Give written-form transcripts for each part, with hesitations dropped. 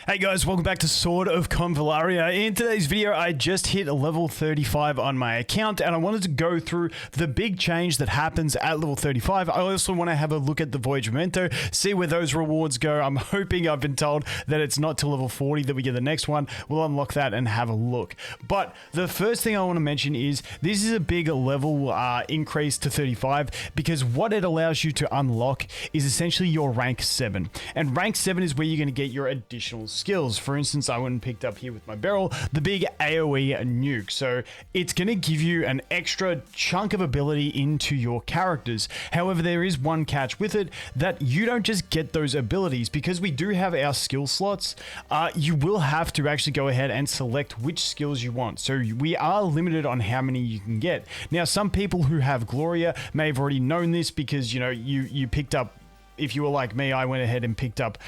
Hey guys, welcome back to Sword of Convallaria. In today's video, I just hit level 35 on my account and I wanted to go through the big change that happens at level 35. I also want to have a look at the Voyage Momento, see where those rewards go. I'm hoping, I've been told that it's not till level 40 that we get the next one. We'll unlock that and have a look. But the first thing I want to mention is this is a big level increase to 35 because what it allows you to unlock is essentially your rank 7. And rank 7 is where you're going to get your additional skills. For instance, I went and picked up here with my barrel the big AoE nuke. So it's going to give you an extra chunk of ability into your characters. However, there is one catch with it, that you don't just get those abilities. Because we do have our skill slots, you will have to actually go ahead and select which skills you want. So we are limited on how many you can get. Now, some people who have Gloria may have already known this because, you know, you picked up, if you were like me, I went ahead and picked up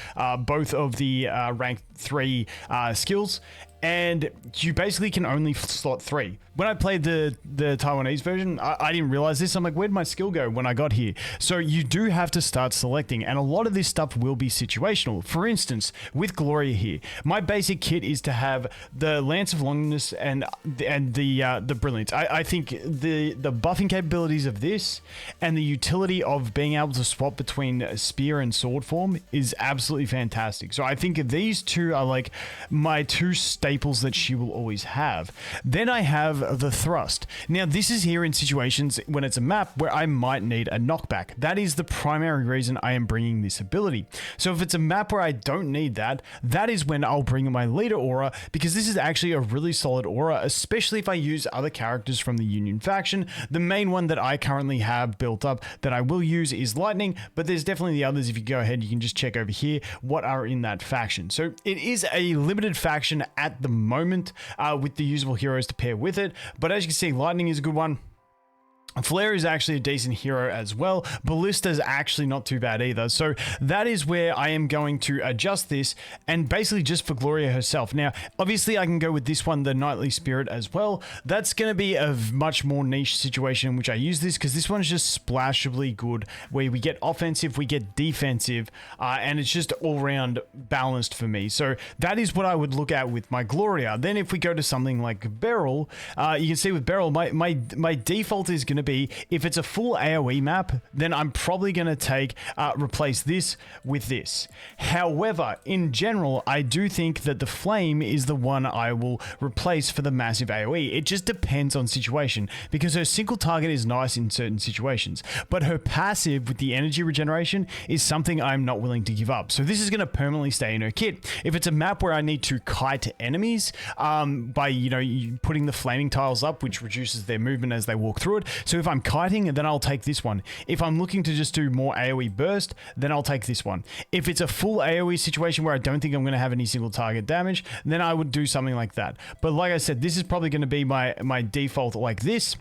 both of the rank 3 skills, and you basically can only slot 3. When I played the Taiwanese version, I didn't realize this. I'm like, where'd my skill go when I got here? So you do have to start selecting, and a lot of this stuff will be situational. For instance, with Gloria here, my basic kit is to have the Lance of Longinus and the Brilliance. I think the buffing capabilities of this and the utility of being able to swap between spear and sword form is absolutely fantastic. So I think these two are like my two staples that she will always have. Then I have the thrust. Now this is here in situations when it's a map where I might need a knockback. That is the primary reason I am bringing this ability. So if it's a map where I don't need that, that is when I'll bring my leader aura, because this is actually a really solid aura, especially if I use other characters from the Union faction. The main one that I currently have built up that I will use is Lightning, but there's definitely the others. If you go ahead, you can just check over here what are in that faction. So it is a limited faction at the moment with the usable heroes to pair with it. But as you can see, Lightning is a good one. Flare is actually a decent hero as well. Ballista is actually not too bad either. So that is where I am going to adjust this, and basically just for Gloria herself. Now, obviously I can go with this one, the Knightly Spirit as well. That's going to be a much more niche situation in which I use this, because this one is just splashably good, where we get offensive, we get defensive, and it's just all round balanced for me. So that is what I would look at with my Gloria. Then if we go to something like Beryl, you can see with Beryl, my default is going to be, if it's a full AoE map, then I'm probably going to take replace this with this. However, in general, I do think that the Flame is the one I will replace for the massive AoE. It just depends on situation, because her single target is nice in certain situations, but her passive with the energy regeneration is something I'm not willing to give up. So this is going to permanently stay in her kit. If it's a map where I need to kite enemies by, you know, putting the flaming tiles up, which reduces their movement as they walk through it. So if I'm kiting, then I'll take this one. If I'm looking to just do more AoE burst, then I'll take this one. If it's a full AoE situation where I don't think I'm going to have any single target damage, then I would do something like that. But like I said, this is probably going to be my default like this.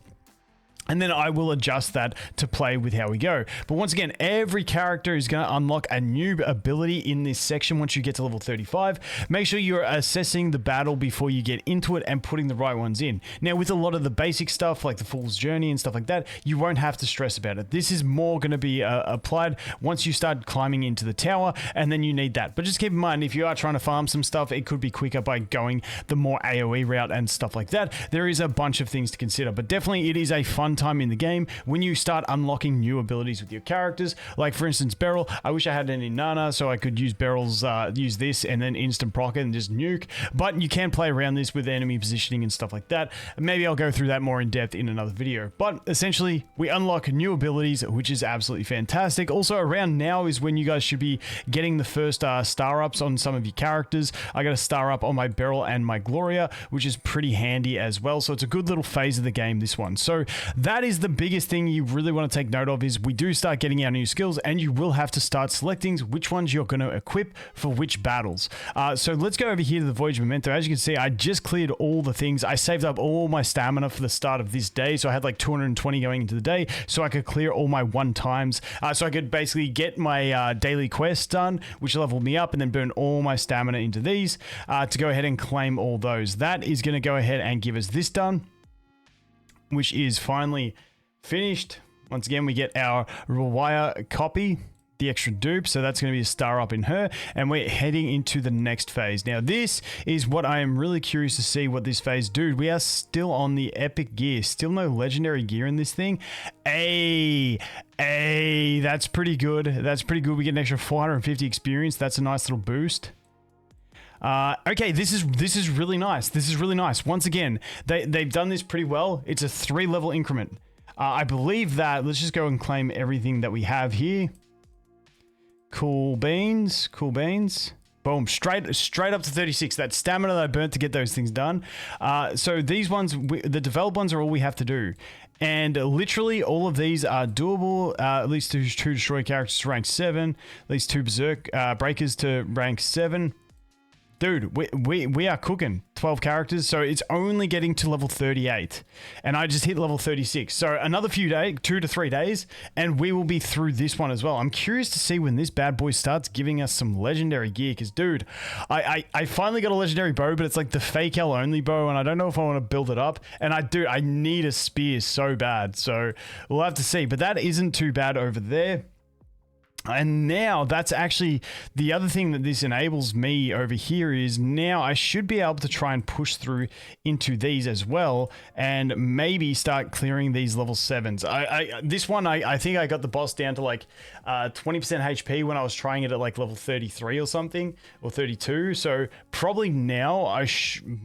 And then I will adjust that to play with how we go. But once again, every character is going to unlock a new ability in this section once you get to level 35. Make sure you're assessing the battle before you get into it and putting the right ones in. Now, with a lot of the basic stuff like the Fool's Journey and stuff like that, you won't have to stress about it. This is more going to be applied once you start climbing into the tower, and then you need that. But just keep in mind, if you are trying to farm some stuff, it could be quicker by going the more AoE route and stuff like that. There is a bunch of things to consider, but definitely it is a fun time in the game when you start unlocking new abilities with your characters. Like for instance, Beryl, I wish I had any Nana so I could use Beryl's use this and then instant proc it and just nuke, but you can play around this with enemy positioning and stuff like that. Maybe I'll go through that more in depth in another video. But essentially we unlock new abilities, which is absolutely fantastic. Also around now is when you guys should be getting the first star ups on some of your characters. I got a star up on my Beryl and my Gloria, which is pretty handy as well. So it's a good little phase of the game, this one. So that is the biggest thing you really want to take note of, is we do start getting our new skills, and you will have to start selecting which ones you're going to equip for which battles. So let's go over here to the Voyage Momento. As you can see, I just cleared all the things. I saved up all my stamina for the start of this day, so I had like 220 going into the day, so I could clear all my one times, so I could basically get my daily quests done, which leveled me up, and then burn all my stamina into these to go ahead and claim all those. That is going to go ahead and give us this done, which is finally finished. Once again, we get our rewire copy the extra dupe, so that's going to be a star up in her, and we're heading into the next phase. Now this is what I am really curious to see what this phase do. We are still on the epic gear, still no legendary gear in this thing. Hey, that's pretty good. That's pretty good. We get an extra 450 experience. That's a nice little boost. Okay, this is really nice. This is really nice. Once again, they've done this pretty well. It's a 3-level increment. I believe that. Let's just go and claim everything that we have here. Cool beans, cool beans. Boom, straight up to 36. That stamina that I burnt to get those things done. So these ones, the developed ones are all we have to do. And literally all of these are doable. At least 2 destroy characters to rank 7. At least 2 berserk breakers to rank 7. Dude, we are cooking 12 characters, so it's only getting to level 38, and I just hit level 36. So another few days, 2 to 3 days, and we will be through this one as well. I'm curious to see when this bad boy starts giving us some legendary gear, because dude, I finally got a legendary bow, but it's like the fake L only bow, and I don't know if I want to build it up. And I need a spear so bad, so we'll have to see. But that isn't too bad over there. And now that's actually the other thing that this enables me over here is now I should be able to try and push through into these as well and maybe start clearing these level 7s. This one, I think I got the boss down to like 20% HP when I was trying it at like level 33 or something, or 32. So probably now I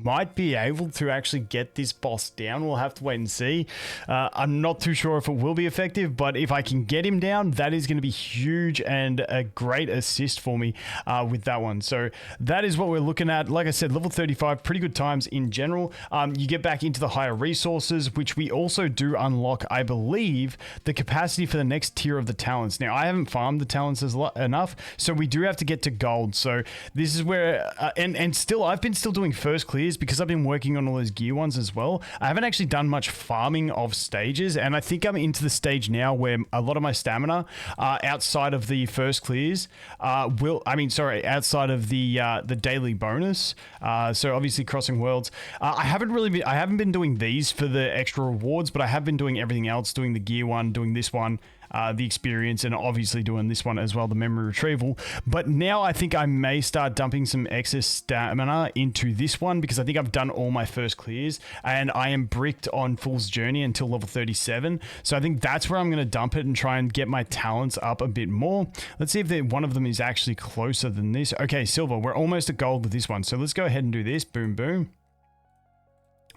might be able to actually get this boss down. We'll have to wait and see. I'm not too sure if it will be effective, but if I can get him down, that is going to be huge and a great assist for me with that one. So that is what we're looking at. Like I said, level 35, pretty good times in general. You get back into the higher resources, which we also do unlock, I believe, the capacity for the next tier of the talents. Now, I haven't farmed the talents enough, so we do have to get to gold. So this is where, and still, I've been still doing first clears because I've been working on all those gear ones as well. I haven't actually done much farming of stages, and I think I'm into the stage now where a lot of my stamina outside of the first clears outside of the daily bonus, so obviously crossing worlds. I haven't been doing these for the extra rewards, but I have been doing everything else, doing the gear one, doing this one, the experience, and obviously doing this one as well, the memory retrieval. But now I think I may start dumping some excess stamina into this one because I think I've done all my first clears and I am bricked on Fool's Journey until level 37. So I think that's where I'm going to dump it and try and get my talents up a bit more. Let's see if one of them is actually closer than this. Okay, silver. We're almost at gold with this one. So let's go ahead and do this. Boom, boom.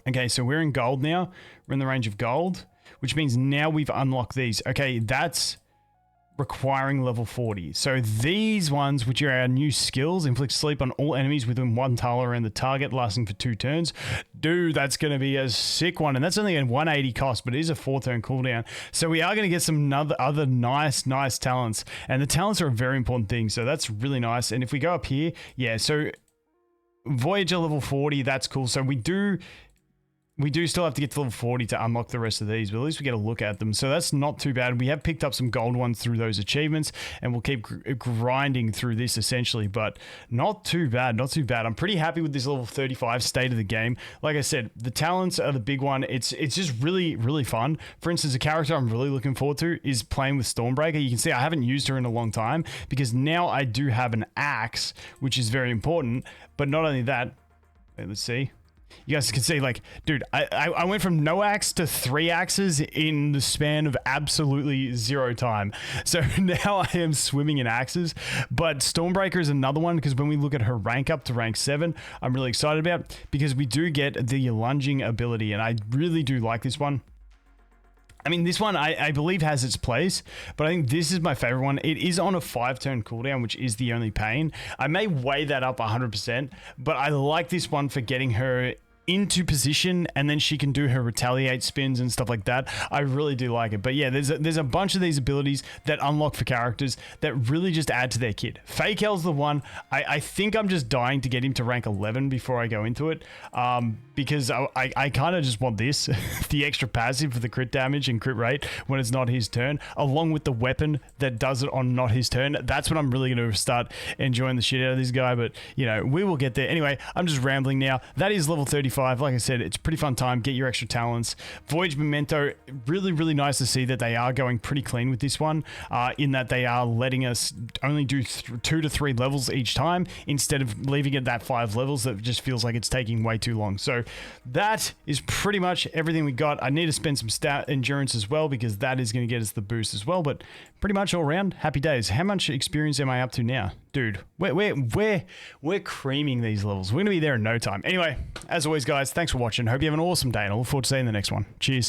Okay, so we're in gold now. We're in the range of gold, which means now we've unlocked these. Okay, that's requiring level 40. So these ones, which are our new skills, inflict sleep on all enemies within 1 tile around the target, lasting for 2 turns. Dude, that's going to be a sick one. And that's only a 180 cost, but it is a 4-turn cooldown. So we are going to get some other nice talents. And the talents are a very important thing. So that's really nice. And if we go up here, yeah, so Voyager level 40, that's cool. So we do still have to get to level 40 to unlock the rest of these, but at least we get a look at them. So that's not too bad. We have picked up some gold ones through those achievements, and we'll keep grinding through this essentially, but not too bad, not too bad. I'm pretty happy with this level 35 state of the game. Like I said, the talents are the big one. It's just really fun. For instance, a character I'm really looking forward to is playing with Stormbreaker. You can see I haven't used her in a long time because now I do have an axe, which is very important. But not only that, let's see. You guys can see, like, dude, I went from no axe to 3 axes in the span of absolutely 0 time. So now I am swimming in axes. But Stormbreaker is another one because when we look at her rank up to rank 7, I'm really excited about because we do get the lunging ability, and I really do like this one. I mean, this one I believe has its place, but I think this is my favorite one. It is on a 5-turn cooldown, which is the only pain. I may weigh that up 100%, but I like this one for getting her into position, and then she can do her retaliate spins and stuff like that. I really do like it. But yeah, there's a bunch of these abilities that unlock for characters that really just add to their kit. Fake L's the one. I think I'm just dying to get him to rank 11 before I go into it, because I kind of just want this, the extra passive for the crit damage and crit rate when it's not his turn, along with the weapon that does it on not his turn. That's when I'm really going to start enjoying the shit out of this guy, but you know, we will get there. Anyway, I'm just rambling now. That is level 35. Lv35. Like I said, it's a pretty fun time. Get your extra talents. Voyage Momento, really, really nice to see that they are going pretty clean with this one, in that they are letting us only do 2 to 3 levels each time instead of leaving it that 5 levels. That just feels like it's taking way too long. So that is pretty much everything we got. I need to spend some stat endurance as well because that is going to get us the boost as well. But pretty much all around, happy days. How much experience am I up to now? Dude, we're creaming these levels. We're going to be there in no time. Anyway, as always, guys, thanks for watching. Hope you have an awesome day, and I look forward to seeing you in the next one. Cheers.